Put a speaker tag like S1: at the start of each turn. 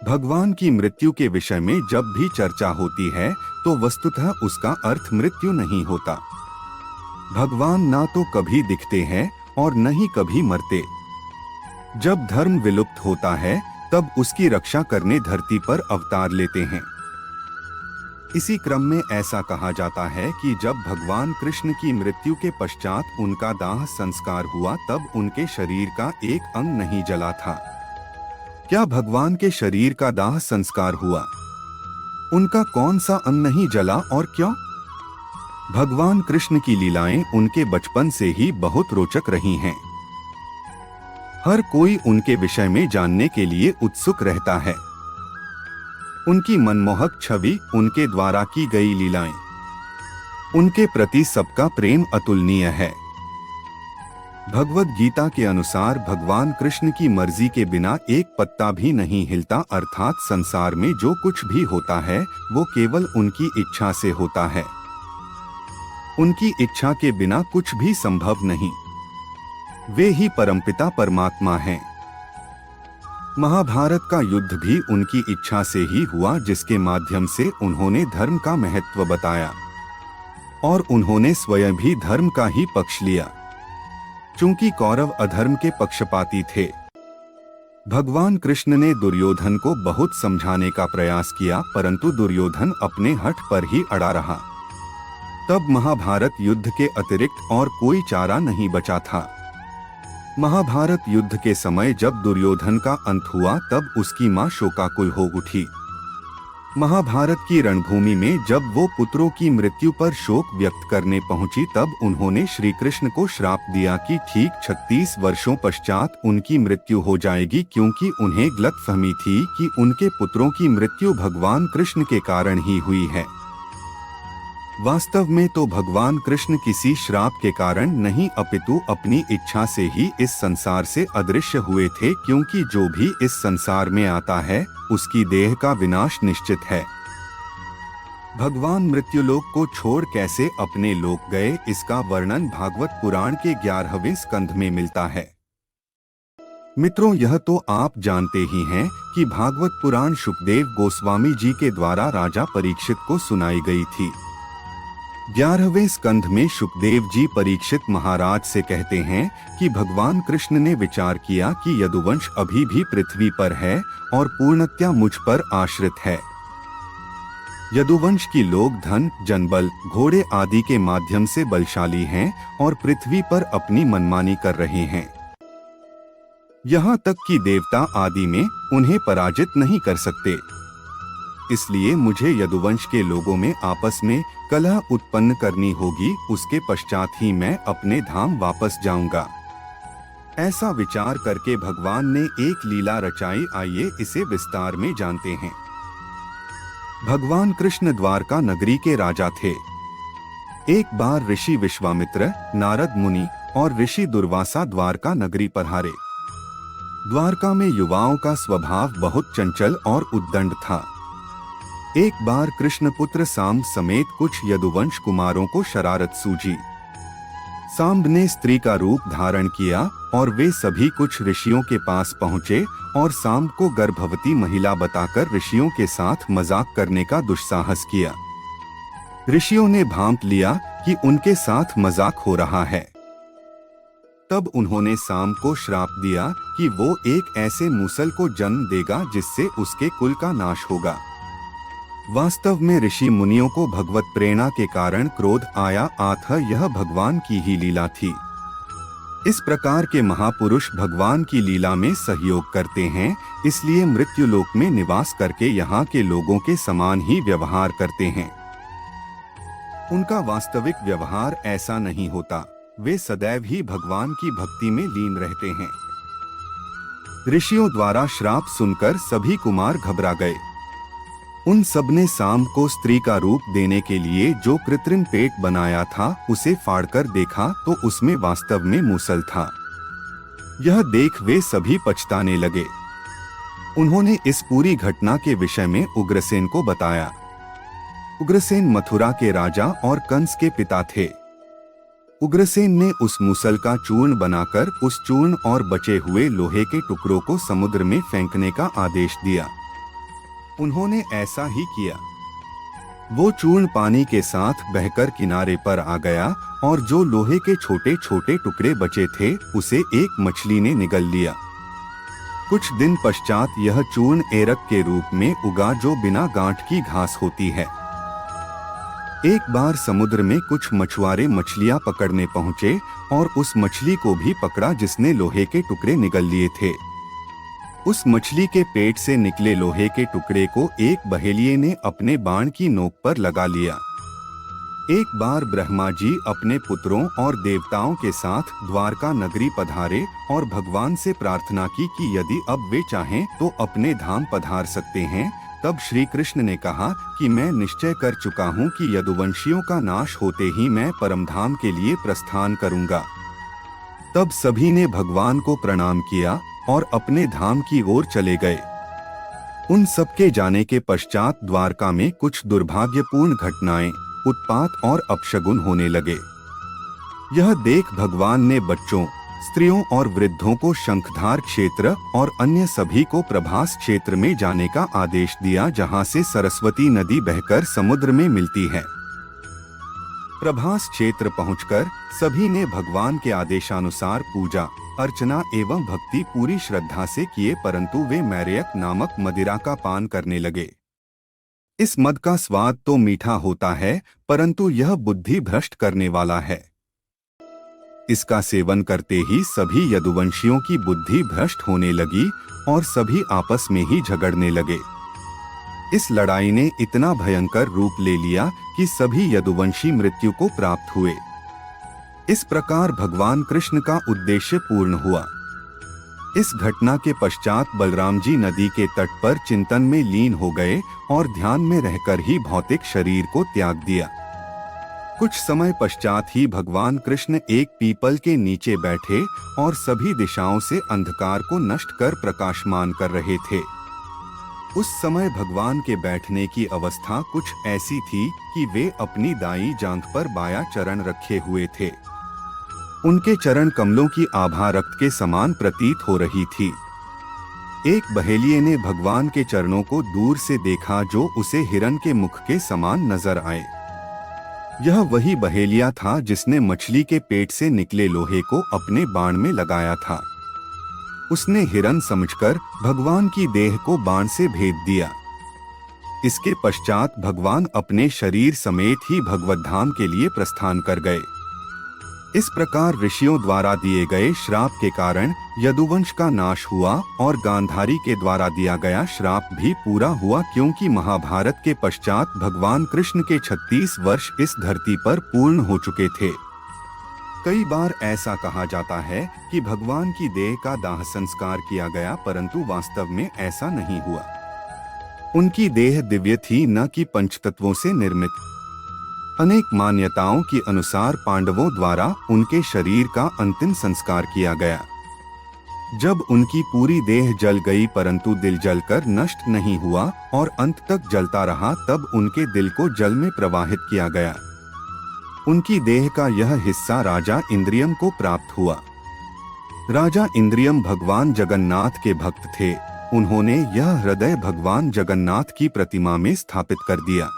S1: भगवान की मृत्यु के विषय में जब भी चर्चा होती है तो वस्तुतः उसका अर्थ मृत्यु नहीं होता। भगवान ना तो कभी दिखते हैं और न ही कभी मरते। जब धर्म विलुप्त होता है तब उसकी रक्षा करने धरती पर अवतार लेते हैं। इसी क्रम में ऐसा कहा जाता है कि जब भगवान कृष्ण की मृत्यु के पश्चात उनका दाह संस्कार हुआ तब उनके शरीर का एक अंग नहीं जला था। क्या भगवान के शरीर का दाह संस्कार हुआ? उनका कौन सा अंग नहीं जला और क्यों? भगवान कृष्ण की लीलाएं उनके बचपन से ही बहुत रोचक रही हैं। हर कोई उनके विषय में जानने के लिए उत्सुक रहता है। उनकी मनमोहक छवि, उनके द्वारा की गई लीलाएं, उनके प्रति सबका प्रेम अतुलनीय है। भगवद गीता के अनुसार भगवान कृष्ण की मर्जी के बिना एक पत्ता भी नहीं हिलता, अर्थात संसार में जो कुछ भी होता है वो केवल उनकी इच्छा से होता है। उनकी इच्छा के बिना कुछ भी संभव नहीं। वे ही परमपिता परमात्मा हैं। महाभारत का युद्ध भी उनकी इच्छा से ही हुआ, जिसके माध्यम से उन्होंने धर्म का महत्व बताया और उन्होंने स्वयं भी धर्म का ही पक्ष लिया। चूंकि कौरव अधर्म के पक्षपाती थे, भगवान कृष्ण ने दुर्योधन को बहुत समझाने का प्रयास किया, परंतु दुर्योधन अपने हठ पर ही अड़ा रहा। तब महाभारत युद्ध के अतिरिक्त और कोई चारा नहीं बचा था। महाभारत युद्ध के समय जब दुर्योधन का अंत हुआ तब उसकी मां शोकाकुल हो उठी। महाभारत की रणभूमि में जब वो पुत्रों की मृत्यु पर शोक व्यक्त करने पहुंची तब उन्होंने श्री कृष्ण को श्राप दिया कि ठीक 36 वर्षों पश्चात उनकी मृत्यु हो जाएगी, क्योंकि उन्हें गलतफहमी थी कि उनके पुत्रों की मृत्यु भगवान कृष्ण के कारण ही हुई है। वास्तव में तो भगवान कृष्ण किसी श्राप के कारण नहीं अपितु अपनी इच्छा से ही इस संसार से अदृश्य हुए थे, क्योंकि जो भी इस संसार में आता है उसकी देह का विनाश निश्चित है। भगवान मृत्युलोक को छोड़ कैसे अपने लोक गए, इसका वर्णन भागवत पुराण के 11वें स्कंध में मिलता है। मित्रों, यह तो आप जानते ही हैं कि भागवत पुराण शुकदेव गोस्वामी जी के द्वारा राजा परीक्षित को सुनाई गई थी। 11वें स्कंध में शुकदेव जी परीक्षित महाराज से कहते हैं कि भगवान कृष्ण ने विचार किया कि यदुवंश अभी भी पृथ्वी पर है और पूर्णतया मुझ पर आश्रित है। यदुवंश की लोग धन, जनबल, घोड़े आदि के माध्यम से बलशाली हैं और पृथ्वी पर अपनी मनमानी कर रहे हैं। यहाँ तक कि देवता आदि में उन्हें पराजित नहीं कर सकते। इसलिए मुझे यदुवंश के लोगों में आपस में कलह उत्पन्न करनी होगी, उसके पश्चात ही मैं अपने धाम वापस जाऊंगा। ऐसा विचार करके भगवान ने एक लीला रचाई। आइए इसे विस्तार में जानते हैं। भगवान कृष्ण द्वारका नगरी के राजा थे। एक बार ऋषि विश्वामित्र, नारद मुनि और ऋषि दुर्वासा द्वारका नगरी पधारे। द्वारका में युवाओं का स्वभाव बहुत चंचल और उद्दंड था। एक बार कृष्णपुत्र सांब समेत कुछ यदुवंश कुमारों को शरारत सूझी। सांब ने स्त्री का रूप धारण किया और वे सभी कुछ ऋषियों के पास पहुँचे और सांब को गर्भवती महिला बताकर ऋषियों के साथ मजाक करने का दुस्साहस किया। ऋषियों ने भांप लिया कि उनके साथ मजाक हो रहा है। तब उन्होंने सांब को श्राप दिया कि वो एक ऐसे मूसल को जन्म देगा जिससे उसके कुल का नाश होगा। वास्तव में ऋषि मुनियों को भगवत प्रेरणा के कारण क्रोध आया, अतः यह भगवान की ही लीला थी। इस प्रकार के महापुरुष भगवान की लीला में सहयोग करते हैं, इसलिए मृत्युलोक में निवास करके यहाँ के लोगों के समान ही व्यवहार करते हैं। उनका वास्तविक व्यवहार ऐसा नहीं होता। वे सदैव ही भगवान की भक्ति में लीन रहते हैं। ऋषियों द्वारा श्राप सुनकर सभी कुमार घबरा गए। उन सबने सांब को स्त्री का रूप देने के लिए जो कृत्रिम पेट बनाया था उसे फाड़कर देखा तो उसमें वास्तव में मूसल था। यह देख वे सभी पछताने लगे। उन्होंने इस पूरी घटना के विषय में उग्रसेन को बताया। उग्रसेन मथुरा के राजा और कंस के पिता थे। उग्रसेन ने उस मूसल का चूर्ण बनाकर उस चूर्ण और बचे हुए लोहे के टुकड़ों को समुद्र में फेंकने का आदेश दिया। उन्होंने ऐसा ही किया। वो चूर्ण पानी के साथ बहकर किनारे पर आ गया और जो लोहे के छोटे छोटे टुकड़े बचे थे उसे एक मछली ने निगल लिया। कुछ दिन पश्चात यह चूर्ण एरक के रूप में उगा जो बिना गांठ की घास होती है। एक बार समुद्र में कुछ मछुआरे मछलियां पकड़ने पहुंचे और उस मछली को भी पकड़ा जिसने लोहे के टुकड़े निगल लिए थे। उस मछली के पेट से निकले लोहे के टुकड़े को एक बहेलिये ने अपने बाण की नोक पर लगा लिया। एक बार ब्रह्मा जी अपने पुत्रों और देवताओं के साथ द्वारका नगरी पधारे और भगवान से प्रार्थना की कि यदि अब वे चाहें तो अपने धाम पधार सकते हैं। तब श्री कृष्ण ने कहा कि मैं निश्चय कर चुका हूँ कि यदुवंशियों का नाश होते ही मैं परमधाम के लिए प्रस्थान करूँगा। तब सभी ने भगवान को प्रणाम किया और अपने धाम की ओर चले गए। उन सबके जाने के पश्चात द्वारका में कुछ दुर्भाग्यपूर्ण घटनाएं, उत्पात और अपशगुन होने लगे। यह देख भगवान ने बच्चों, स्त्रियों और वृद्धों को शंखधार क्षेत्र और अन्य सभी को प्रभास क्षेत्र में जाने का आदेश दिया जहां से सरस्वती नदी बहकर समुद्र में मिलती है। प्रभास क्षेत्र पहुंचकर सभी ने भगवान के आदेशानुसार पूजा अर्चना एवं भक्ति पूरी श्रद्धा से किए, परंतु वे मैरयक नामक मदिरा का पान करने लगे। इस मद का स्वाद तो मीठा होता है, परंतु यह बुद्धि भ्रष्ट करने वाला है। इसका सेवन करते ही सभी यदुवंशियों की बुद्धि भ्रष्ट होने लगी और सभी आपस में ही झगड़ने लगे। इस लड़ाई ने इतना भयंकर रूप ले लिया कि सभी यदुवंशी मृत्यु को प्राप्त हुए। इस प्रकार भगवान कृष्ण का उद्देश्य पूर्ण हुआ। इस घटना के पश्चात बलराम जी नदी के तट पर चिंतन में लीन हो गए और ध्यान में रहकर ही भौतिक शरीर को त्याग दिया। कुछ समय पश्चात ही भगवान कृष्ण एक पीपल के नीचे बैठे और सभी दिशाओं से अंधकार को नष्ट कर प्रकाशमान कर रहे थे। उस समय भगवान के बैठने की अवस्था कुछ ऐसी थी कि वे अपनी दाईं जांघ पर बायां चरण रखे हुए थे। उनके चरण कमलों की आभा रक्त के समान प्रतीत हो रही थी। एक बहेलिये ने भगवान के चरणों को दूर से देखा जो उसे हिरण के मुख के समान नजर आए। यह वही बहेलिया था जिसने मछली के पेट से निकले लोहे को अपने बाण में लगाया था। उसने हिरण समझकर भगवान की देह को बाण से भेद दिया। इसके पश्चात भगवान अपने शरीर समेत ही भगवत धाम के लिए प्रस्थान कर गए। इस प्रकार ऋषियों द्वारा दिए गए श्राप के कारण यदुवंश का नाश हुआ और गांधारी के द्वारा दिया गया श्राप भी पूरा हुआ, क्योंकि महाभारत के पश्चात भगवान कृष्ण के 36 वर्ष इस धरती पर पूर्ण हो चुके थे। कई बार ऐसा कहा जाता है कि भगवान की देह का दाह संस्कार किया गया, परंतु वास्तव में ऐसा नहीं हुआ। उनकी देह दिव्य थी, न कि पंचतत्वों से निर्मित। अनेक मान्यताओं के अनुसार पांडवों द्वारा उनके शरीर का अंतिम संस्कार किया गया। जब उनकी पूरी देह जल गई परंतु दिल जलकर नष्ट नहीं हुआ और अंत तक जलता रहा, तब उनके दिल को जल में प्रवाहित किया गया। उनकी देह का यह हिस्सा राजा इंद्रियम को प्राप्त हुआ। राजा इंद्रियम भगवान जगन्नाथ के भक्त थे। उन्होंने यह हृदय भगवान जगन्नाथ की प्रतिमा में स्थापित कर दिया।